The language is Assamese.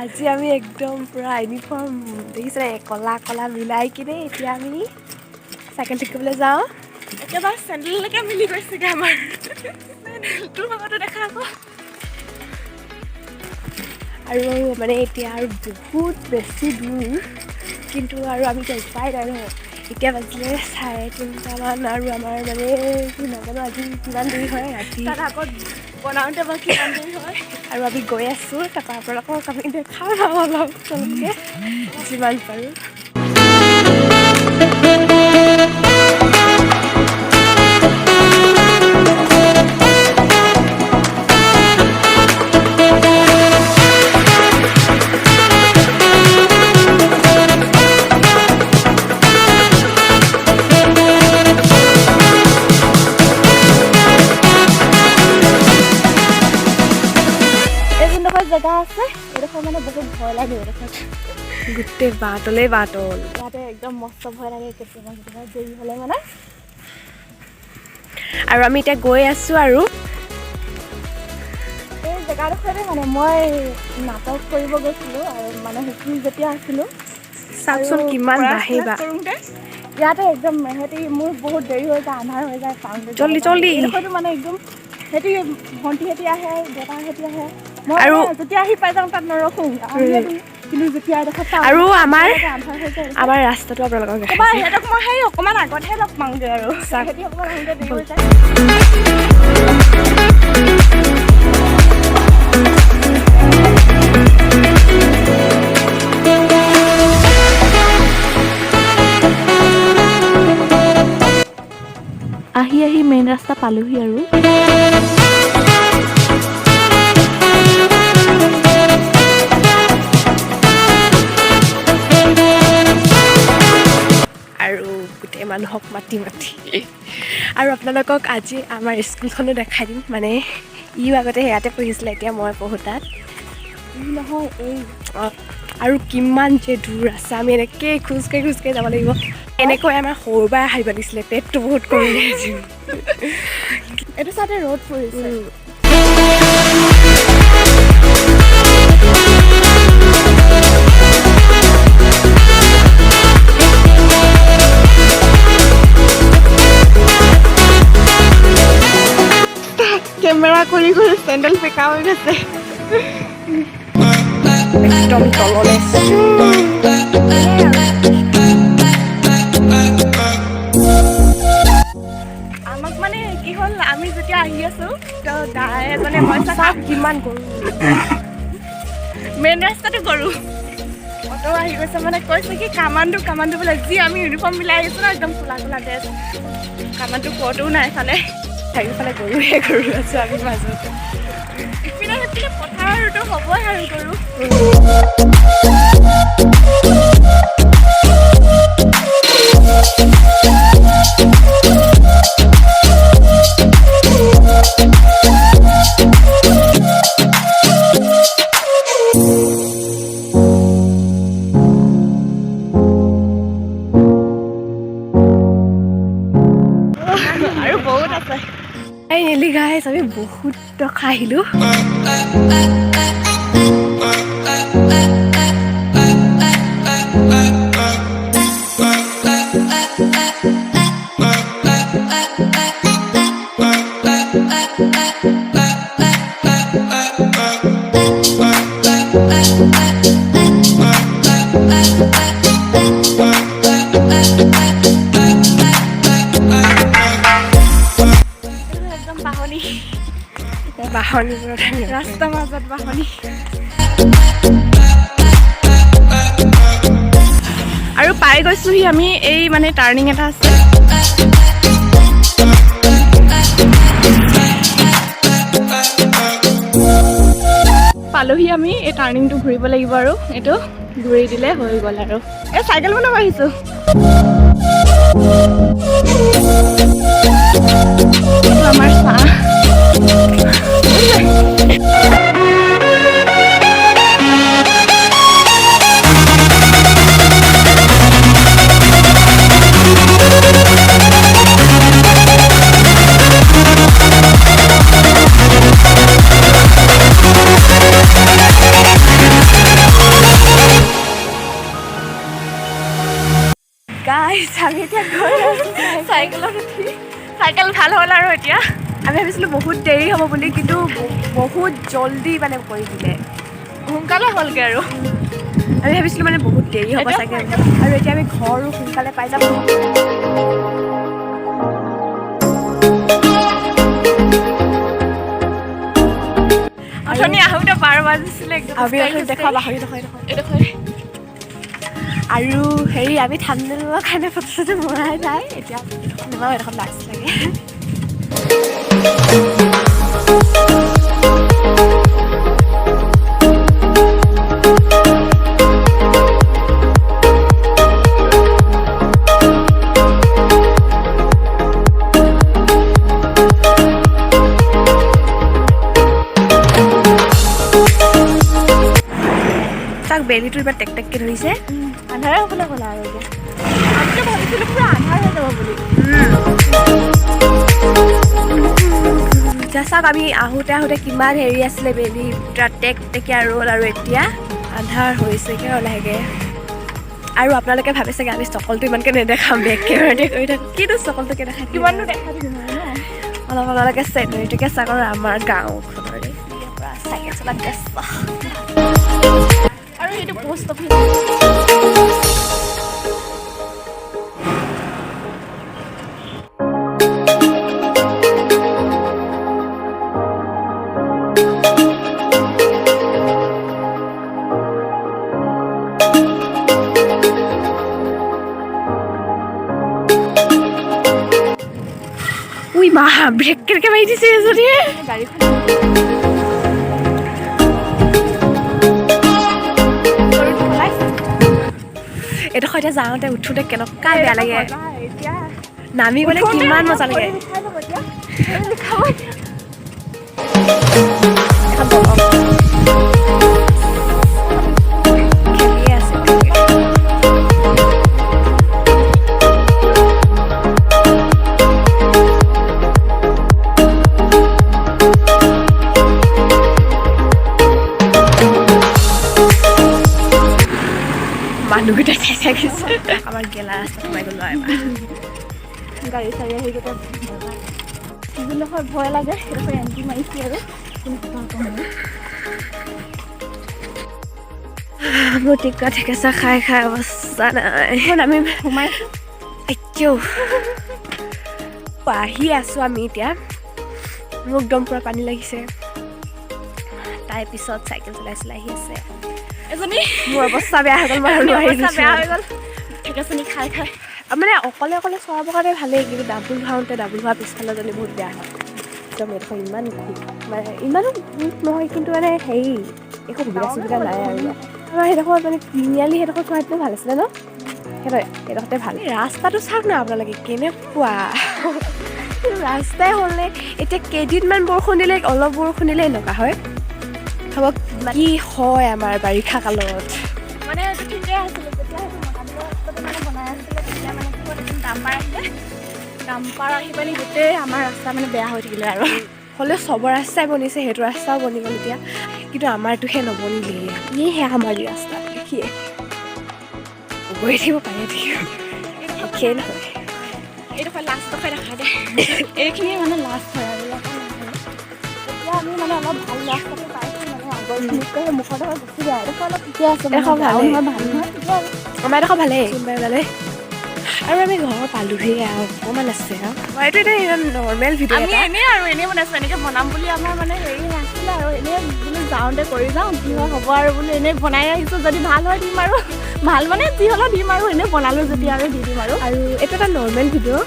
আজি আমি একদম পুৰা ইউনিফৰ্ম দেখিছে কলা কলা মিলাই কিনে এতিয়া আমি চাইকেল শিকিবলৈ যাওঁ একেবাৰে চেণ্ডেললৈকে মিলি গৈছেগৈ আমাৰ তোৰ ভাগতো দেখা আকৌ আৰু মানে এতিয়া আৰু বহুত বেছি দূৰ কিন্তু আৰু আমি এতিয়া উপায় নাই নহয় এতিয়া বাজিলে 3:30মান আৰু আমাৰ মানে কি নাজানো আজি কিমান দেৰি হয় ৰাতি তাৰ আগত বনাওঁতে বা কিমান দেৰি হয় আৰু আমি গৈ আছোঁ তাৰপৰা আপোনালোকক আমি দেখাম অলপ চলপকৈ যিমান পাৰোঁ জেগা আছে এডোখৰ মানে বহুত ভয় লাগে এডোখৰ গোটেই বাটলে বাটল ইয়াতে একদম মস্ত ভয় লাগে কেতিয়াবা কেতিয়াবা দেৰি হ'লে মানে আৰু আমি এতিয়া গৈ আছোঁ আৰু এই জেগাডোখৰতে মানে মই নাটক কৰিব গৈছিলোঁ আৰু মানে শিকি যেতিয়া আছিলোঁ চাওকচোন কিমান বাঢ়িবা ইয়াতে একদম সিহঁতি মোৰ বহুত দেৰি হৈ যায় আন্ধাৰ হৈ যায় পাওঁতে জল্দি জল্দি এইডোখৰটো মানে একদম সিহঁতি ভণ্টিহঁতি আহে দেউতাহঁতি আহে আৰু যেতিয়া আহি পাই যাওঁ তাত নৰখোঁ কিন্তু যেতিয়া আৰু আমাৰ ৰাস্তাটো আপোনালোকক দেখাইছোঁ সিহঁতক মই সেই অকণমান আগতহে লগ পাওঁগৈ আৰু সিহঁতি অকণমান আহোঁতে দেৰি হৈ যায় আহি আহি মেইন ৰাস্তা পালোহি আৰু গোটেই মানুহক মাতি মাতি আৰু আপোনালোকক আজি আমাৰ স্কুলখনো দেখাই দিম মানে ইও আগতে ইয়াতে পঢ়িছিলে এতিয়া মই পঢ়োঁ তাত নহয় এই আৰু কিমান যে দূৰ আছে আমি এনেকৈ খোজকাঢ়ি যাব লাগিব এনেকৈ আমাৰ সৰুবাৰ আহিব দিছিলে পেটটো বহুত কমি গৈছে এইটো চাইডে ৰ'দ পৰিছে কেমেৰা কৰি কৰি চেণ্ডেল পেকা হৈ গৈছে একদম তললৈ আমাক মানে কি হ'ল আমি যেতিয়া আহি আছোঁ দাই এজনে মই চাওক কিমান গৰু মেইন ৰাস্তাটো গৰু অটো আহি গৈছে মানে কৈছে কি কামানটো বোলে যি আমি ইউনিফৰ্ম মিলাই আহিছোঁ ন একদম কোলা কোলা ড্ৰেছ কামানটো ক'তো নাই চালে চাৰিওফালে গৰুহে গৰু আছোঁ আমি মাজতে ইপিনে সিপিনে পথাৰতো হ'বই আৰু গৰু আৰু বহুত আছে এই নেলি গাইছ আমি বহুত টকা আহিলোঁ বাহনী ৰাস্তা মাজত বাহনী আৰু পাই গৈছোঁহি আমি এই মানে টাৰ্ণিং এটা আছে পালোহি আমি এই টাৰ্ণিংটো ঘূৰিব লাগিব আৰু এইটো ঘূৰি দিলে হৈ গ'ল আৰু এই চাইকেল বনাব আহিছোঁ আমাৰ চাহ গাইছ আমি এতিয়া চাইকেলত উঠি চাইকেল ভাল হ'ল আৰু এতিয়া আমি ভাবিছিলোঁ বহুত দেৰি হ'ব বুলি কিন্তু বহুত জল্দি মানে কৰি দিলে সোনকালে হ'লগৈ আৰু আমি ভাবিছিলোঁ মানে বহুত দেৰি হ'ব চাগে আৰু এতিয়া আমি ঘৰো সোনকালে পাই যাম অথনি আহোঁতে 12 বাজিছিলে আমি দেখা পাহৰি আৰু হেৰি আমি ঠাণ্ডা দিনৰ কাৰণে ফটো চটো মৰাই যায় এতিয়া নেমাও এডোখৰ লাজ লাগে বেলিটো ইমান টেক টেককৈ ধৰিছে আন্ধাৰে হ'বলৈ গ'লা আৰু এতিয়া আমি ভাবিছিলোঁ পুৰা আন্ধাৰ হৈ যাব বুলি চাওক আমি আহোঁতে কিমান হেৰি আছিলে বেলি পুৰা টেক টেকীয়া ৰ'ল আৰু এতিয়া আন্ধাৰ হৈছেগৈ লাহেকৈ আৰু আপোনালোকে ভাবে চাগে আমি চকলটো ইমানকৈ নেদেখাম বেক কেমেৰাতে কৰি থাকোঁ কিন্তু চকলটোকে দেখাই কিমাননো দেখা দিম অলপ আপোনালোকে চেনেৰীটোকে চাওক আৰু আমাৰ গাঁওখনৰে পৰা চাইকেল চলাত ব্যস্ত আৰু এইটো পোষ্ট অফিচ উই মা ব্ৰেক কেনেকৈ মাৰি দিছে এজনীয়ে গাড়ীখন এইডোখৰ এতিয়া যাওঁতে উঠোঁতে কেনেকুৱা বেয়া লাগে নামিবলৈ কিমান মজা লাগে মানুহকেইটা চাই চাই গৈছে আমাৰ গেলা ৰাস্তা সোমাই গ'লো এবাৰ গাড়ী চাড়ী আহি গোটেই যিডোখৰ ভয় লাগে সেইডোখৰ এণ্ট্ৰি মাৰিছে আৰু মোৰ টিকা ঠেকেচা খাই খাই অৱস্থা নাই আমি সোমাইছোঁ এতিয়াও আহি আছোঁ আমি এতিয়া মোক একদম পূৰা পানী লাগিছে তাৰপিছত চাইকেল চলাই চলাই আহি আছে এজনী মোৰ অৱস্থা বেয়া হৈ গ'ল মই অৱস্থা বেয়া হৈ গ'ল ঠেকেচনি খাই খাই মানে অকলে অকলে চলাবৰ কাৰণে ভালেই কিন্তু ডাবুল হোৱা পিছফালৰজনী বহুত বেয়া হয় একদম এইডোখৰ ইমান মানে ইমানো নহয় কিন্তু মানে হেৰি একো সুবিধা চুবিধা নাই আৰু আমাৰ সেইডোখৰ মানে তিনিআলি সেইডোখৰ চোৱাটো ভাল আছিলে ন সেইডোখৰতে ভাল ৰাস্তাটো চাওক ন আপোনালোকে কেনেকুৱা ৰাস্তাই হ'লনে এতিয়া কেইদিনমান বৰষুণ দিলে অলপ বৰষুণ দিলে এনেকুৱা হয় হ'ব কি হয় আমাৰ বাৰিষা কালত মানে এইটো ঠিকেই আছিলে যেতিয়া সেইটো মানে বনাই আছিলে তেতিয়া মানে ডাম্পাৰ আহি পানি গোটেই আমাৰ ৰাস্তা মানে বেয়া হৈ থাকিলে আৰু হ'লেও চবৰ ৰাস্তাই বনিছে সেইটো ৰাস্তাও বনি গ'ল এতিয়া কিন্তু আমাৰটোহে নবনিলে ইয়েহে আমাৰ ৰাস্তা দেখিয়ে গৈ থাকিব পাৰে ঠিকেই নহয় এইডোখৰ লাষ্টডোখৰ দেখা দে এইখিনিয়ে মানে লাষ্ট হয় আৰু এতিয়া আমি মানে অলপ ভাল ৰাস্তাটো পাইছোঁ মুখতে গুচি যায় এডোখৰ অলপ ঠিকে আছে এডোখৰ ভাল নহয় আমাৰ এডোখৰ ভালেই ভালেই আৰু আমি ঘৰ পালোহি আৰু অকণমান আছে আৰু এইটো এতিয়া নৰ্মেল ভিডিঅ' আমি এনেই আৰু এনেই বনাইছোঁ এনেকৈ বনাম বুলি আমাৰ মানে হেৰি নাছিলে আৰু এনেই বোলো যাওঁতে কৰি যাওঁ কি হয় হ'ব আৰু বোলো এনেই বনাই আহিছোঁ যদি ভাল হয় দিম আৰু ভাল মানে যি হ'লেও দিম আৰু এনেই বনালোঁ যেতিয়া আৰু দি দিম আৰু এইটো এটা নৰ্মেল ভিডিঅ'